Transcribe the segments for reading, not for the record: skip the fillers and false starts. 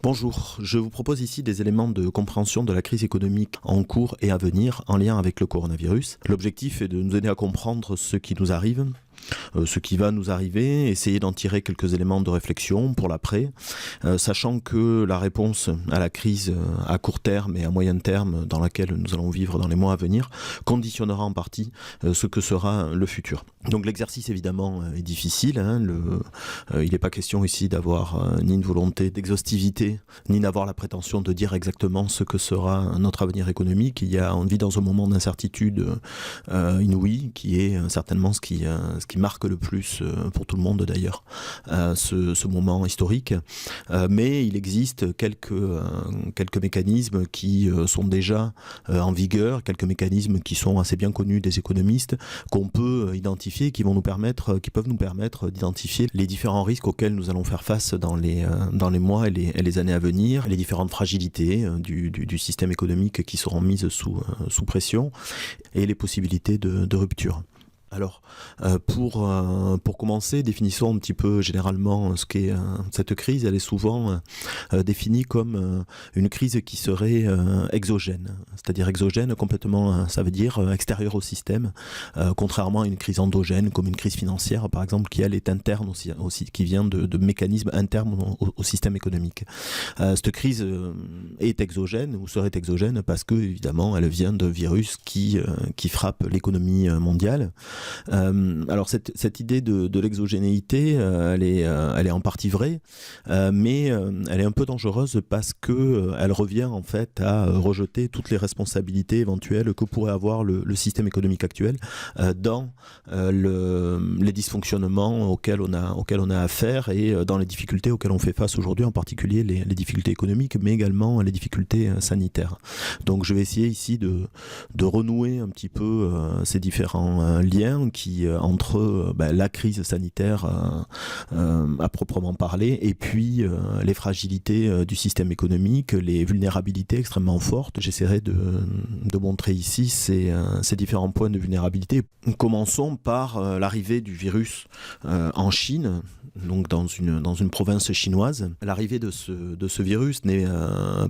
Bonjour, je vous propose ici des éléments de compréhension de la crise économique en cours et à venir en lien avec le coronavirus. L'objectif est de nous aider à comprendre ce qui nous arrive, ce qui va nous arriver, essayer d'en tirer quelques éléments de réflexion pour l'après, sachant que la réponse à la crise à court terme et à moyen terme dans laquelle nous allons vivre dans les mois à venir conditionnera en partie ce que sera le futur. Donc l'exercice évidemment est difficile, il n'est pas question ici d'avoir ni une volonté d'exhaustivité, ni d'avoir la prétention de dire exactement ce que sera notre avenir économique. On vit dans un moment d'incertitude inouïe qui est certainement ce qui marque le plus pour tout le monde d'ailleurs ce moment historique, mais il existe quelques mécanismes qui sont déjà en vigueur, quelques mécanismes qui sont assez bien connus des économistes, qu'on peut identifier, qui peuvent nous permettre d'identifier les différents risques auxquels nous allons faire face dans les mois et les années à venir, les différentes fragilités du système économique qui seront mises sous pression et les possibilités de rupture. Alors, pour commencer, définissons un petit peu généralement ce qu'est cette crise. Elle est souvent définie comme une crise qui serait exogène. C'est-à-dire exogène complètement, ça veut dire extérieure au système, contrairement à une crise endogène comme une crise financière par exemple, qui elle est interne aussi qui vient de mécanismes internes au système économique. Cette crise est exogène ou serait exogène parce que évidemment elle vient d'un virus qui frappe l'économie mondiale. Alors cette idée de l'exogénéité, elle est en partie vraie, mais elle est un peu dangereuse parce que elle revient en fait à rejeter toutes les responsabilités éventuelles que pourrait avoir le système économique actuel dans les dysfonctionnements auxquels on a affaire et dans les difficultés auxquelles on fait face aujourd'hui, en particulier les difficultés économiques, mais également les difficultés sanitaires. Donc je vais essayer ici de renouer un petit peu ces différents liens entre la crise sanitaire à proprement parler et puis les fragilités du système économique, les vulnérabilités extrêmement fortes. J'essaierai de montrer ici ces différents points de vulnérabilité. Commençons par l'arrivée du virus en Chine, donc dans une province chinoise. L'arrivée de ce virus n'est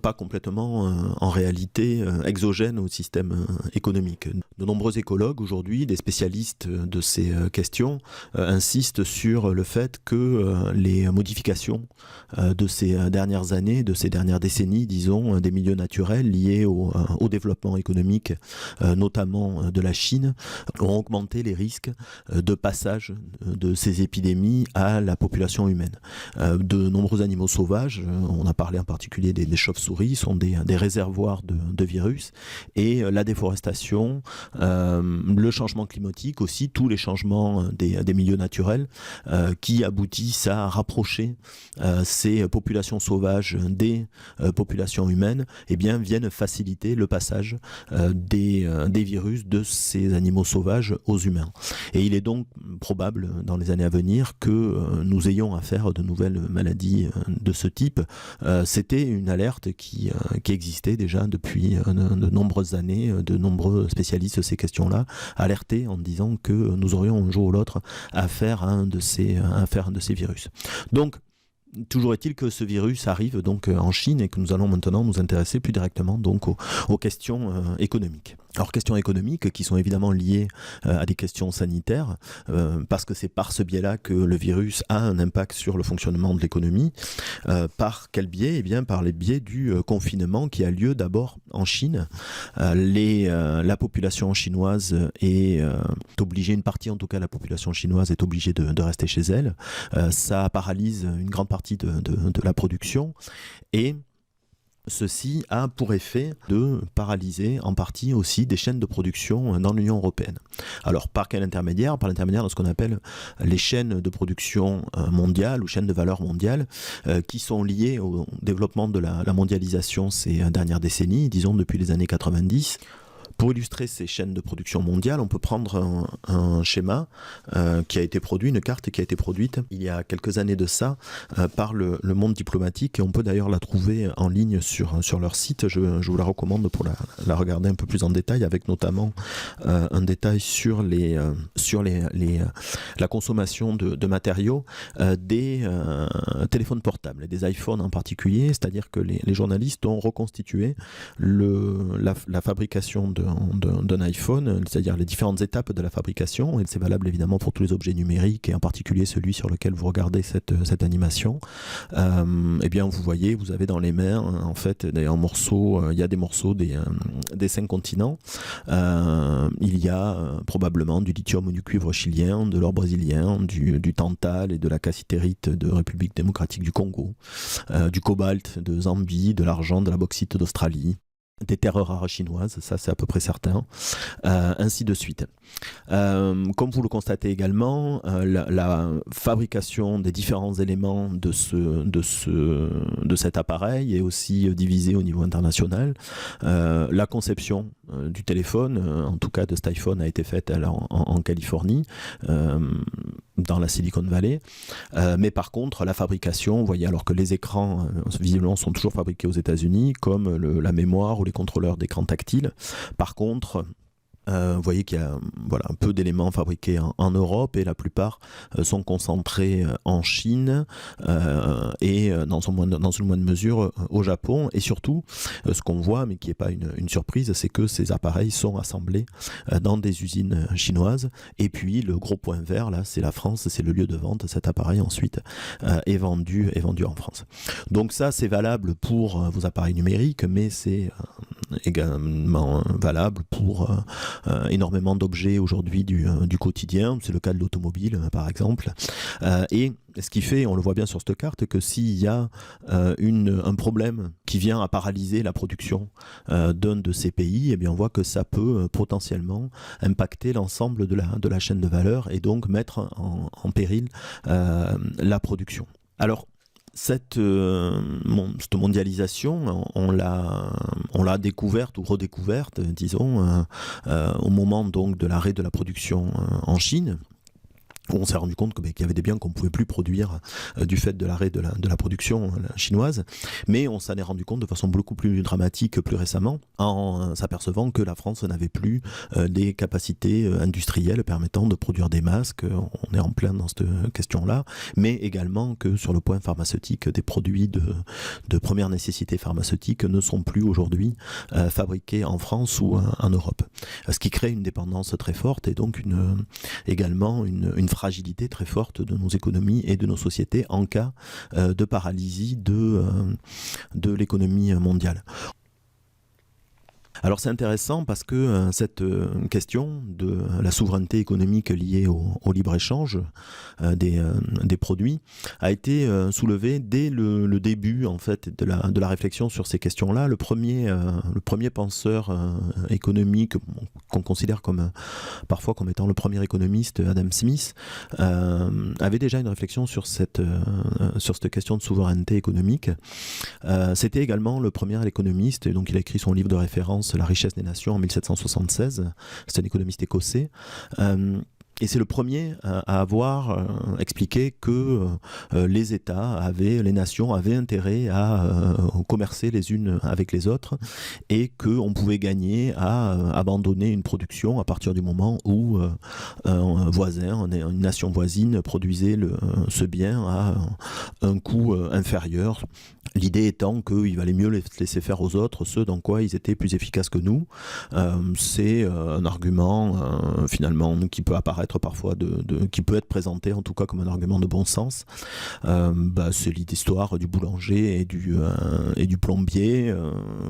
pas complètement en réalité exogène au système économique. De nombreux écologues aujourd'hui, des spécialistes de ces questions, insistent sur le fait que les modifications de ces dernières années, de ces dernières décennies, disons, des milieux naturels liés au développement économique, notamment de la Chine, ont augmenté les risques de passage de ces épidémies à la population humaine. De nombreux animaux sauvages, on a parlé en particulier des chauves-souris, sont des réservoirs de virus, et la déforestation, le changement climatique aussi, tous les changements des milieux naturels qui aboutissent à rapprocher ces populations sauvages des populations humaines, viennent faciliter le passage des virus de ces animaux sauvages aux humains. Et il est donc probable dans les années à venir que nous ayons affaire à de nouvelles maladies de ce type. C'était une alerte qui existait déjà depuis de nombreuses années. De nombreux spécialistes de ces questions-là alertaient en disant que nous aurions un jour ou l'autre affaire à un de ces virus. Donc, toujours est-il que ce virus arrive donc en Chine et que nous allons maintenant nous intéresser plus directement donc aux questions économiques. Alors questions économiques qui sont évidemment liées à des questions sanitaires parce que c'est par ce biais-là que le virus a un impact sur le fonctionnement de l'économie. Par quel biais ? Par les biais du confinement qui a lieu d'abord en Chine. La population chinoise est obligée, une partie en tout cas de la population chinoise est obligée de rester chez elle. Ça paralyse une grande partie de la production et ceci a pour effet de paralyser en partie aussi des chaînes de production dans l'Union européenne. Alors par quel intermédiaire ? Par l'intermédiaire de ce qu'on appelle les chaînes de production mondiales ou chaînes de valeur mondiales qui sont liées au développement de la mondialisation ces dernières décennies, disons depuis les années 90. Pour illustrer ces chaînes de production mondiale, on peut prendre un schéma qui a été produit, une carte qui a été produite il y a quelques années de ça par le Monde diplomatique, et on peut d'ailleurs la trouver en ligne sur leur site. Je vous la recommande pour la regarder un peu plus en détail, avec notamment un détail sur la consommation de matériaux des téléphones portables, et des iPhones en particulier, c'est-à-dire que les journalistes ont reconstitué la fabrication d'un iPhone, c'est-à-dire les différentes étapes de la fabrication, et c'est valable évidemment pour tous les objets numériques, et en particulier celui sur lequel vous regardez cette animation. Eh bien vous voyez, vous avez dans les mains en fait en morceaux, il y a des morceaux des 5 continents, il y a probablement du lithium ou du cuivre chilien, de l'or brésilien, du tantal et de la cassitérite de République démocratique du Congo, du cobalt de Zambie, de l'argent, de la bauxite d'Australie, des terres rares chinoises, ça c'est à peu près certain, ainsi de suite. Comme vous le constatez également, la fabrication des différents éléments de cet appareil est aussi divisée au niveau international. La conception du téléphone, en tout cas de cet iPhone, a été faite en Californie, dans la Silicon Valley, mais par contre la fabrication, vous voyez, alors que les écrans visiblement sont toujours fabriqués aux États-Unis, comme la mémoire ou les contrôleurs d'écran tactile, par contre vous voyez qu'il y a un peu d'éléments fabriqués en Europe, et la plupart sont concentrés en Chine et dans une moindre mesure au Japon. Et surtout, ce qu'on voit, mais qui n'est pas une surprise, c'est que ces appareils sont assemblés dans des usines chinoises. Et puis le gros point vert, là, c'est la France, c'est le lieu de vente. Cet appareil ensuite est vendu en France. Donc ça, c'est valable pour vos appareils numériques, mais c'est également valable pour énormément d'objets aujourd'hui du quotidien. C'est le cas de l'automobile par exemple, et ce qui fait, on le voit bien sur cette carte, que s'il y a un problème qui vient à paralyser la production d'un de ces pays, eh bien on voit que ça peut potentiellement impacter l'ensemble de la chaîne de valeur, et donc mettre en péril la production. Alors cette mondialisation, on l'a découverte ou redécouverte, disons, au moment donc de l'arrêt de la production en Chine, où on s'est rendu compte qu'il y avait des biens qu'on ne pouvait plus produire du fait de l'arrêt de la production chinoise. Mais on s'en est rendu compte de façon beaucoup plus dramatique plus récemment, en s'apercevant que la France n'avait plus des capacités industrielles permettant de produire des masques. On est en plein dans cette question-là, mais également que sur le point pharmaceutique, des produits de première nécessité pharmaceutique ne sont plus aujourd'hui fabriqués en France ou en Europe. Ce qui crée une dépendance très forte, et donc également une fragilité très forte de nos économies et de nos sociétés en cas de paralysie de l'économie mondiale. Alors c'est intéressant parce que cette question de la souveraineté économique liée au libre-échange des produits a été soulevée dès le début en fait de la réflexion sur ces questions-là. Le premier penseur économique qu'on considère parfois comme étant le premier économiste, Adam Smith, avait déjà une réflexion sur cette question de souveraineté économique. C'était également le premier économiste, et donc il a écrit son livre de référence La richesse des nations en 1776. C'est un économiste écossais. Et c'est le premier à avoir expliqué que les États les nations avaient intérêt à commercer les unes avec les autres, et qu'on pouvait gagner à abandonner une production à partir du moment où un voisin, une nation voisine produisait ce bien à un coût inférieur. L'idée étant qu'il valait mieux les laisser faire aux autres ce dans quoi ils étaient plus efficaces que nous. C'est un argument finalement qui peut apparaître parfois, qui peut être présenté en tout cas comme un argument de bon sens. C'est l'histoire du boulanger et du plombier.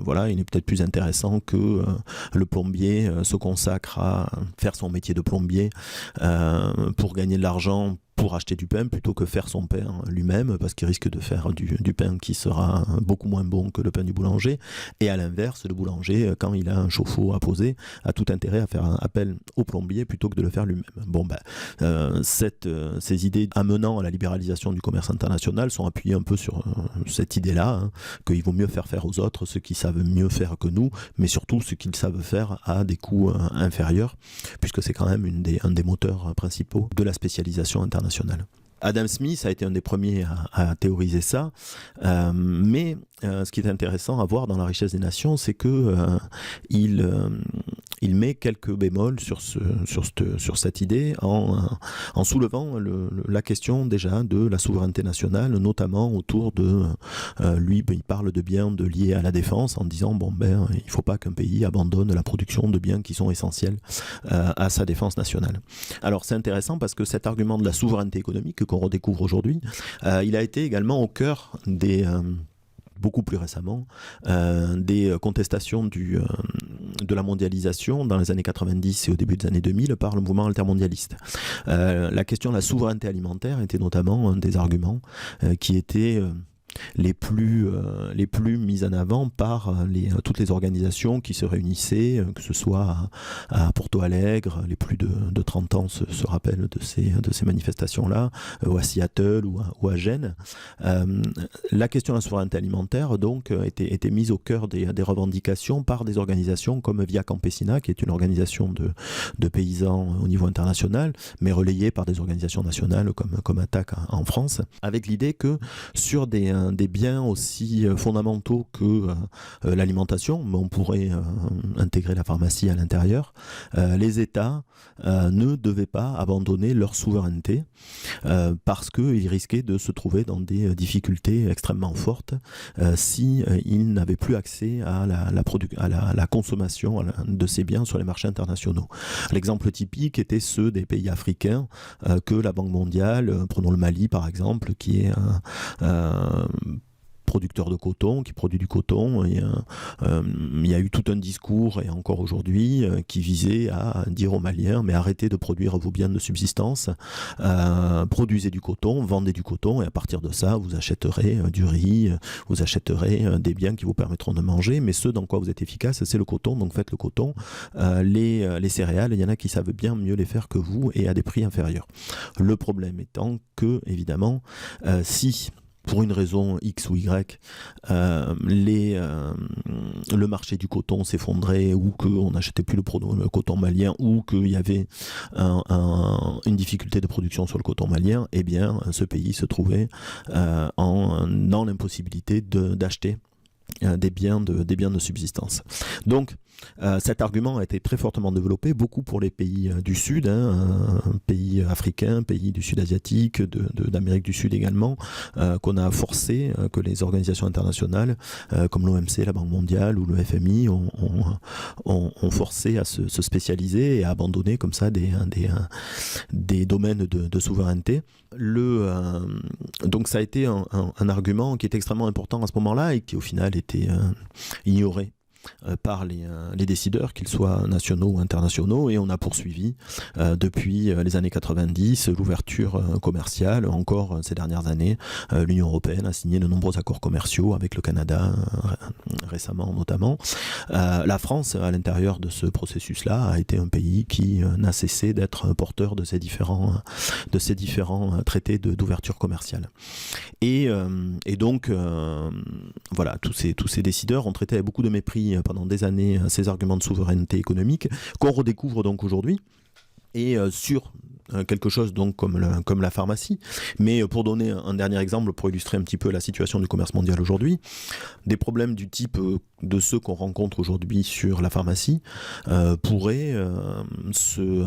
Voilà, il est peut-être plus intéressant que le plombier se consacre à faire son métier de plombier pour gagner de l'argent pour acheter du pain plutôt que faire son pain lui-même, parce qu'il risque de faire du pain qui sera beaucoup moins bon que le pain du boulanger. Et à l'inverse, le boulanger, quand il a un chauffe-eau à poser, a tout intérêt à faire un appel au plombier plutôt que de le faire lui-même. Bon, ces idées amenant à la libéralisation du commerce international sont appuyées un peu sur cette idée-là, qu'il vaut mieux faire aux autres ceux qui savent mieux faire que nous, mais surtout ceux qui savent faire à des coûts inférieurs, puisque c'est quand même un des moteurs principaux de la spécialisation internationale. Adam Smith a été un des premiers à théoriser ça, mais ce qui est intéressant à voir dans La richesse des nations, c'est que il met quelques bémols sur cette idée en soulevant la question déjà de la souveraineté nationale, notamment autour de lui, il parle de biens liés à la défense en disant il ne faut pas qu'un pays abandonne la production de biens qui sont essentiels à sa défense nationale. Alors c'est intéressant parce que cet argument de la souveraineté économique qu'on redécouvre aujourd'hui, il a été également au cœur beaucoup plus récemment, des contestations de la mondialisation dans les années 90 et au début des années 2000 par le mouvement altermondialiste. La question de la souveraineté alimentaire était notamment un des arguments qui étaient les plus mises en avant par toutes les organisations qui se réunissaient, que ce soit à Porto Alegre, les plus de 30 ans se rappellent de ces manifestations-là, ou à Seattle ou à Gênes. La question de la souveraineté alimentaire donc était mise au cœur des revendications par des organisations comme Via Campesina, qui est une organisation de paysans au niveau international, mais relayée par des organisations nationales comme Attac en France, avec l'idée que sur des biens aussi fondamentaux que l'alimentation, mais on pourrait intégrer la pharmacie à l'intérieur, les États ne devaient pas abandonner leur souveraineté parce qu'ils risquaient de se trouver dans des difficultés extrêmement fortes s'ils n'avaient plus accès à la consommation de ces biens sur les marchés internationaux. L'exemple typique était ceux des pays africains que la Banque mondiale, prenons le Mali par exemple, qui est producteur de coton, qui produit du coton. Il y a eu tout un discours, et encore aujourd'hui, qui visait à dire aux Maliens, mais arrêtez de produire vos biens de subsistance, produisez du coton, vendez du coton, et à partir de ça, vous achèterez du riz, vous achèterez des biens qui vous permettront de manger, mais ce dans quoi vous êtes efficace, c'est le coton, donc faites le coton. Les céréales, il y en a qui savent bien mieux les faire que vous, et à des prix inférieurs. Le problème étant que, évidemment, si pour une raison X ou Y, le marché du coton s'effondrait, ou qu'on n'achetait plus le coton malien, ou qu'il y avait une difficulté de production sur le coton malien, eh bien, ce pays se trouvait dans l'impossibilité d'acheter des biens de subsistance. Donc, cet argument a été très fortement développé, beaucoup pour les pays du Sud, pays africains, pays du Sud asiatique, d'Amérique du Sud également, qu'on a forcé, que les organisations internationales, comme l'OMC, la Banque mondiale ou le FMI, ont forcé à se spécialiser et à abandonner comme ça des domaines de souveraineté. Donc ça a été un argument qui est extrêmement important à ce moment-là et qui au final était ignoré par les décideurs, qu'ils soient nationaux ou internationaux, et on a poursuivi depuis les années 90 l'ouverture commerciale. Encore ces dernières années, l'Union européenne a signé de nombreux accords commerciaux avec le Canada récemment notamment. La France, à l'intérieur de ce processus-là, a été un pays qui n'a cessé d'être porteur de ces différents traités d'ouverture commerciale. Et donc voilà, tous ces décideurs ont traité avec beaucoup de mépris pendant des années ces arguments de souveraineté économique qu'on redécouvre donc aujourd'hui, et sur quelque chose donc comme la pharmacie. Mais pour donner un dernier exemple, pour illustrer un petit peu la situation du commerce mondial aujourd'hui, des problèmes du type de ceux qu'on rencontre aujourd'hui sur la pharmacie pourraient se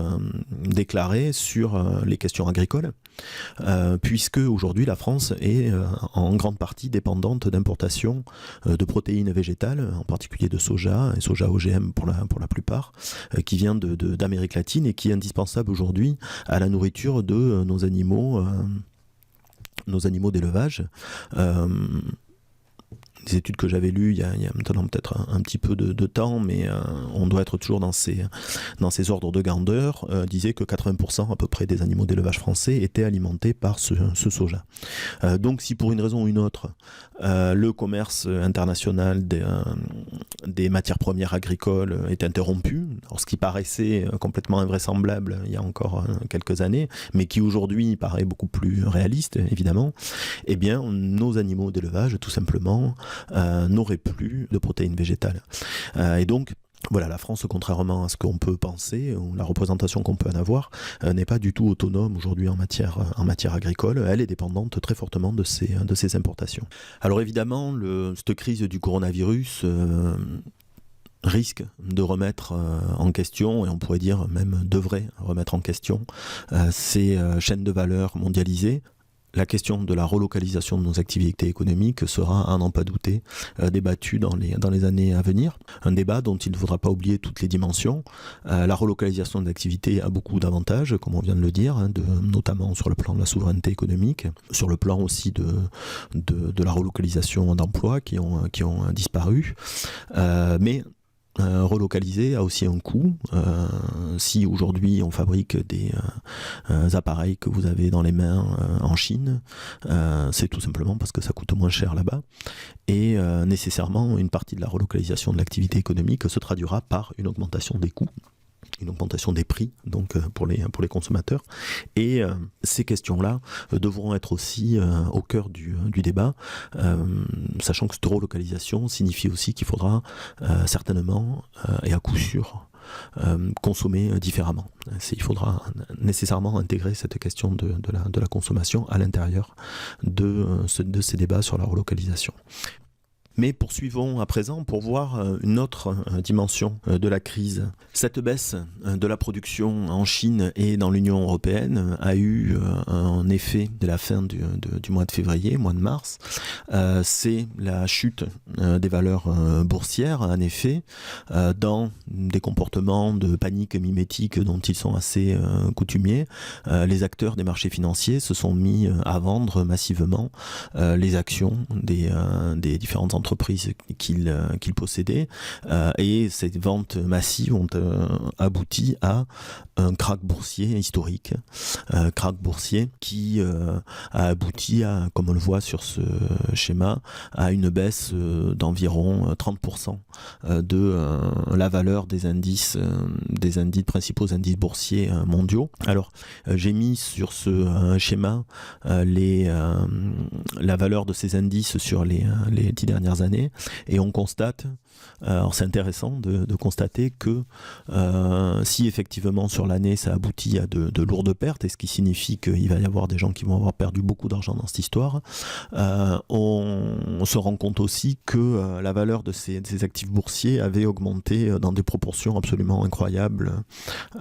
déclarer sur les questions agricoles, puisque aujourd'hui la France est en grande partie dépendante d'importations de protéines végétales, en particulier de soja, et soja OGM pour la plupart, qui vient d'Amérique latine et qui est indispensable aujourd'hui à la nourriture de nos animaux d'élevage. des études que j'avais lues il y a maintenant peut-être un petit peu de temps, mais on doit être toujours dans ces ordres de grandeur, disait que 80% à peu près des animaux d'élevage français étaient alimentés par ce soja. Donc si pour une raison ou une autre, le commerce international des matières premières agricoles est interrompu, alors ce qui paraissait complètement invraisemblable il y a encore quelques années, mais qui aujourd'hui paraît beaucoup plus réaliste, évidemment, eh bien nos animaux d'élevage, tout simplement, n'auraient plus de protéines végétales. Et donc, voilà, la France, contrairement à ce qu'on peut penser, ou la représentation qu'on peut en avoir, n'est pas du tout autonome aujourd'hui en matière agricole. Elle est dépendante très fortement de ces importations. Alors évidemment, cette crise du coronavirus risque de remettre en question, et on pourrait dire même devrait remettre en question, ces chaînes de valeur mondialisées. La question de la relocalisation de nos activités économiques sera, à n'en pas douter, débattue dans les années à venir. Un débat dont il ne faudra pas oublier toutes les dimensions. La relocalisation d'activités a beaucoup d'avantages, comme on vient de le dire, notamment sur le plan de la souveraineté économique, sur le plan aussi de la relocalisation d'emplois qui ont disparu. Mais relocaliser a aussi un coût. Si aujourd'hui on fabrique des appareils que vous avez dans les mains en Chine, c'est tout simplement parce que ça coûte moins cher là-bas. Et nécessairement, une partie de la relocalisation de l'activité économique se traduira par une augmentation des coûts, une augmentation des prix donc pour les consommateurs. Et ces questions-là devront être aussi au cœur du débat, sachant que cette relocalisation signifie aussi qu'il faudra certainement et à coup sûr consommer différemment. Il faudra nécessairement intégrer cette question de la consommation à l'intérieur de ces débats sur la relocalisation. Mais poursuivons à présent pour voir une autre dimension de la crise. Cette baisse de la production en Chine et dans l'Union européenne a eu un effet dès la fin du mois de février, mois de mars. C'est la chute des valeurs boursières, en effet, dans des comportements de panique mimétique dont ils sont assez coutumiers. Les acteurs des marchés financiers se sont mis à vendre massivement les actions des différentes entreprises qu'ils possédaient, et ces ventes massives ont abouti à un krach boursier historique, krach boursier qui a abouti à, comme on le voit sur ce schéma, à une baisse d'environ 30% de la valeur des principaux indices boursiers mondiaux. Alors j'ai mis sur ce schéma la valeur de ces indices sur les 10 dernières années, et on constate, alors c'est intéressant de constater que si effectivement sur l'année ça aboutit à de lourdes pertes, et ce qui signifie qu'il va y avoir des gens qui vont avoir perdu beaucoup d'argent dans cette histoire, on se rend compte aussi que la valeur de ces actifs boursiers avait augmenté dans des proportions absolument incroyables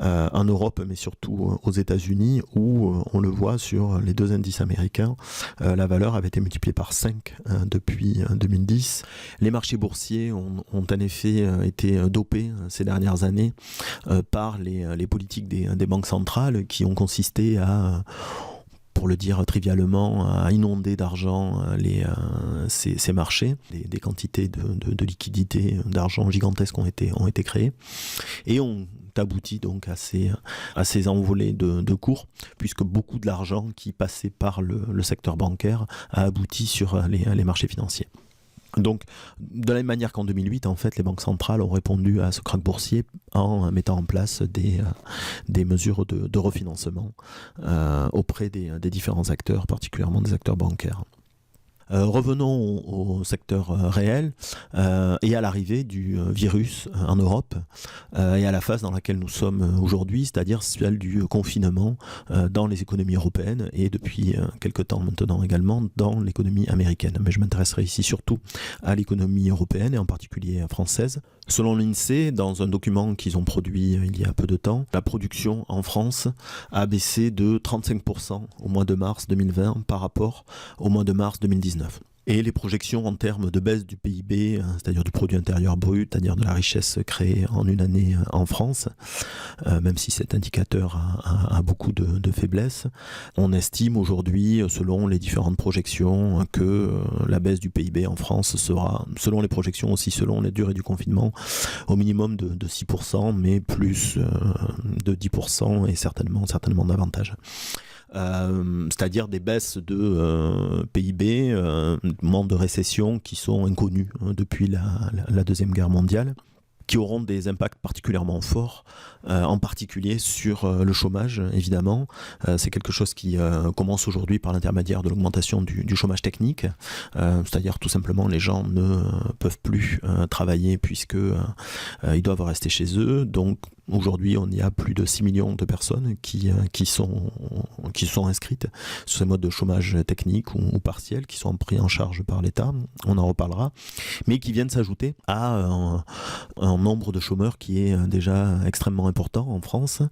en Europe, mais surtout aux États-Unis, où on le voit sur les deux indices américains, la valeur avait été multipliée par 5 depuis 2010. Les marchés boursiers ont en effet été dopés ces dernières années par les politiques des banques centrales qui ont consisté à, pour le dire trivialement, à inonder d'argent ces marchés. Des quantités de liquidités, d'argent gigantesques ont été créées, et ont abouti donc à ces envolées de cours, puisque beaucoup de l'argent qui passait par le secteur bancaire a abouti sur les marchés financiers. Donc, de la même manière qu'en 2008, en fait, les banques centrales ont répondu à ce krach boursier en mettant en place des mesures de refinancement auprès des différents acteurs, particulièrement des acteurs bancaires. Revenons au secteur réel et à l'arrivée du virus en Europe et à la phase dans laquelle nous sommes aujourd'hui, c'est-à-dire celle du confinement dans les économies européennes et depuis quelque temps maintenant également dans l'économie américaine. Mais je m'intéresserai ici surtout à l'économie européenne et en particulier française. Selon l'INSEE, dans un document qu'ils ont produit il y a peu de temps, la production en France a baissé de 35% au mois de mars 2020 par rapport au mois de mars 2019. Et les projections en termes de baisse du PIB, c'est-à-dire du produit intérieur brut, c'est-à-dire de la richesse créée en une année en France, même si cet indicateur a beaucoup de faiblesses, on estime aujourd'hui, selon les différentes projections, que la baisse du PIB en France sera, selon les projections aussi, selon les durées du confinement, au minimum de 6%, mais plus de 10% et certainement davantage. C'est-à-dire des baisses de PIB, moments de récession qui sont inconnus depuis la Deuxième Guerre mondiale, qui auront des impacts particulièrement forts, en particulier sur le chômage, évidemment. C'est quelque chose qui commence aujourd'hui par l'intermédiaire de l'augmentation du chômage technique, c'est-à-dire tout simplement les gens ne peuvent plus travailler puisqu'ils doivent rester chez eux. Donc aujourd'hui, on y a plus de 6 millions de personnes qui sont inscrites sur ces modes de chômage technique ou partiel, qui sont pris en charge par l'État, on en reparlera, mais qui viennent s'ajouter à un nombre de chômeurs qui est déjà extrêmement important en France,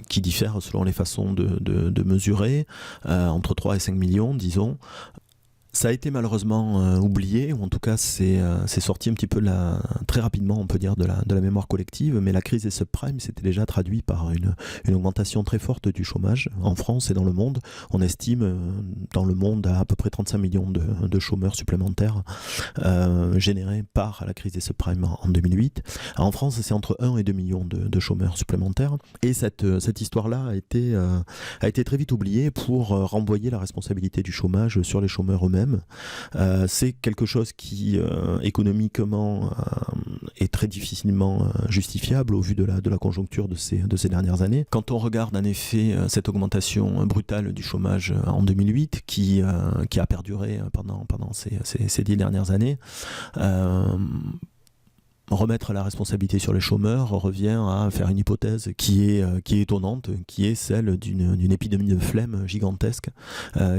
qui diffère selon les façons de mesurer, entre 3 et 5 millions, disons. Ça a été malheureusement oublié, ou en tout cas c'est sorti un petit peu très rapidement, on peut dire, de la mémoire collective, mais la crise des subprimes s'était déjà traduite par une augmentation très forte du chômage en France et dans le monde. On estime dans le monde à peu près 35 millions de chômeurs supplémentaires générés par la crise des subprimes en 2008. En France, c'est entre 1 et 2 millions de chômeurs supplémentaires, et cette histoire-là a été très vite oubliée pour renvoyer la responsabilité du chômage sur les chômeurs eux-mêmes. C'est quelque chose qui économiquement est très difficilement justifiable au vu de la conjoncture de ces dernières années. Quand on regarde en effet cette augmentation brutale du chômage en 2008 qui a perduré pendant ces 10 dernières années, remettre la responsabilité sur les chômeurs revient à faire une hypothèse qui est étonnante, qui est celle d'une épidémie de flemme gigantesque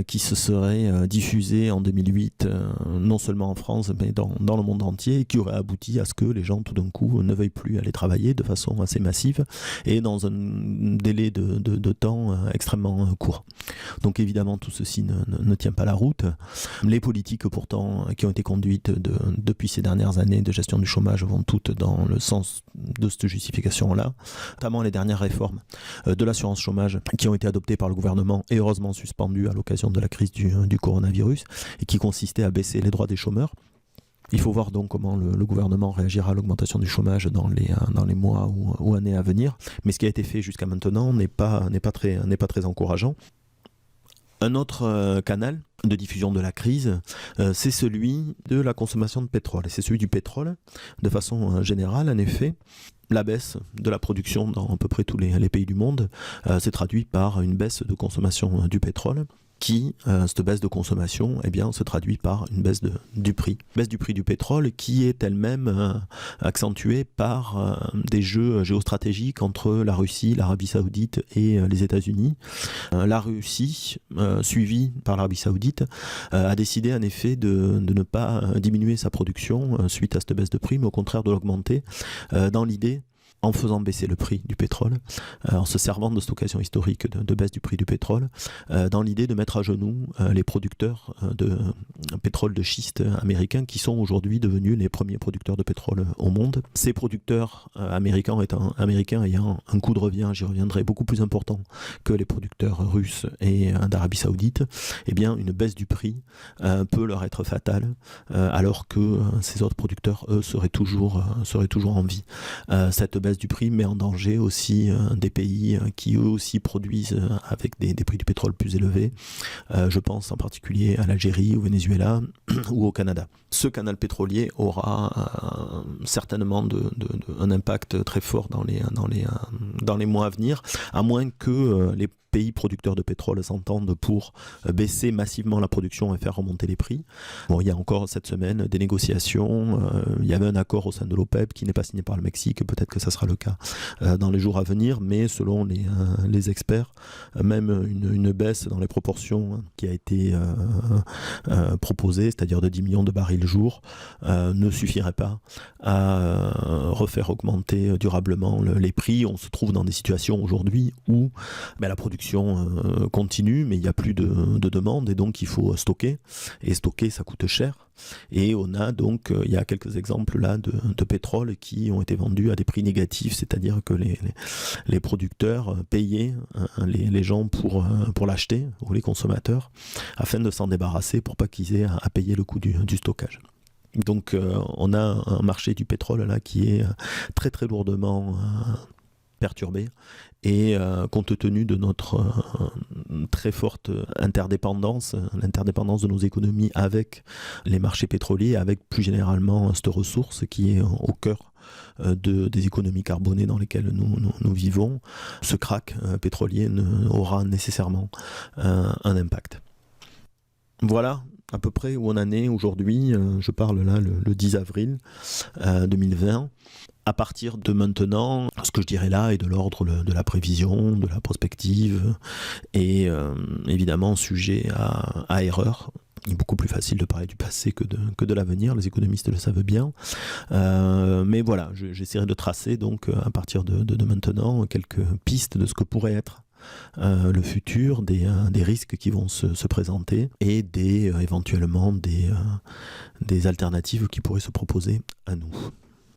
qui se serait diffusée en 2008, non seulement en France, mais dans le monde entier, et qui aurait abouti à ce que les gens, tout d'un coup, ne veuillent plus aller travailler de façon assez massive et dans un délai de temps extrêmement court. Donc évidemment, tout ceci ne tient pas la route. Les politiques, pourtant, qui ont été conduites depuis ces dernières années de gestion du chômage vont toutes dans le sens de cette justification-là, notamment les dernières réformes de l'assurance chômage qui ont été adoptées par le gouvernement et heureusement suspendues à l'occasion de la crise du coronavirus, et qui consistaient à baisser les droits des chômeurs. Il faut voir donc comment le gouvernement réagira à l'augmentation du chômage dans les mois ou années à venir. Mais ce qui a été fait jusqu'à maintenant n'est pas très encourageant. Un autre canal de diffusion de la crise, c'est celui de la consommation de pétrole. Et c'est celui du pétrole, de façon générale, en effet. La baisse de la production dans à peu près tous les pays du monde s'est traduite par une baisse de consommation du pétrole, qui, cette baisse de consommation, se traduit par une baisse du prix. Baisse du prix du pétrole qui est elle-même accentuée par des jeux géostratégiques entre la Russie, l'Arabie Saoudite et les États-Unis. La Russie, suivie par l'Arabie Saoudite, a décidé en effet de ne pas diminuer sa production suite à cette baisse de prix, mais au contraire de l'augmenter, dans l'idée, en faisant baisser le prix du pétrole, en se servant de cette occasion historique de baisse du prix du pétrole, dans l'idée de mettre à genoux les producteurs de pétrole de schiste américains qui sont aujourd'hui devenus les premiers producteurs de pétrole au monde. Ces producteurs américains ayant un coût de revient, j'y reviendrai, beaucoup plus important que les producteurs russes et d'Arabie Saoudite, une baisse du prix peut leur être fatale, alors que ces autres producteurs, eux, seraient toujours en vie. Cette baisse du prix met en danger aussi des pays qui eux aussi produisent avec des prix du pétrole plus élevés. Je pense en particulier à l'Algérie, au Venezuela ou au Canada. Ce canal pétrolier aura certainement un impact très fort dans les mois à venir, à moins que les pays producteurs de pétrole s'entendent pour baisser massivement la production et faire remonter les prix. Il y a encore cette semaine des négociations. Il y avait un accord au sein de l'OPEP qui n'est pas signé par le Mexique. Peut-être que ça sera le cas dans les jours à venir, mais selon les experts, même une baisse dans les proportions qui a été proposée, c'est-à-dire de 10 millions de barils jour, ne suffirait pas à refaire augmenter durablement les prix. On se trouve dans des situations aujourd'hui où la production production continue, mais il n'y a plus de demande et donc il faut stocker. Et stocker, ça coûte cher. Et on a donc, il y a quelques exemples là de pétrole qui ont été vendus à des prix négatifs, c'est-à-dire que les producteurs payaient les gens pour l'acheter, ou les consommateurs, afin de s'en débarrasser pour pas qu'ils aient à payer le coût du stockage. Donc on a un marché du pétrole là qui est très très lourdement perturbé et compte tenu de notre très forte interdépendance, l'interdépendance de nos économies avec les marchés pétroliers, avec plus généralement cette ressource qui est au cœur des économies carbonées dans lesquelles nous vivons, ce krach pétrolier aura nécessairement un impact. Voilà à peu près où on en est aujourd'hui. Je parle là le 10 avril 2020. À partir de maintenant, ce que je dirais là est de l'ordre de la prévision, de la prospective et évidemment sujet à erreur. Il est beaucoup plus facile de parler du passé que de l'avenir, les économistes le savent bien. Mais voilà, j'essaierai de tracer donc à partir de maintenant quelques pistes de ce que pourrait être le futur, des risques qui vont se présenter et éventuellement des alternatives qui pourraient se proposer à nous.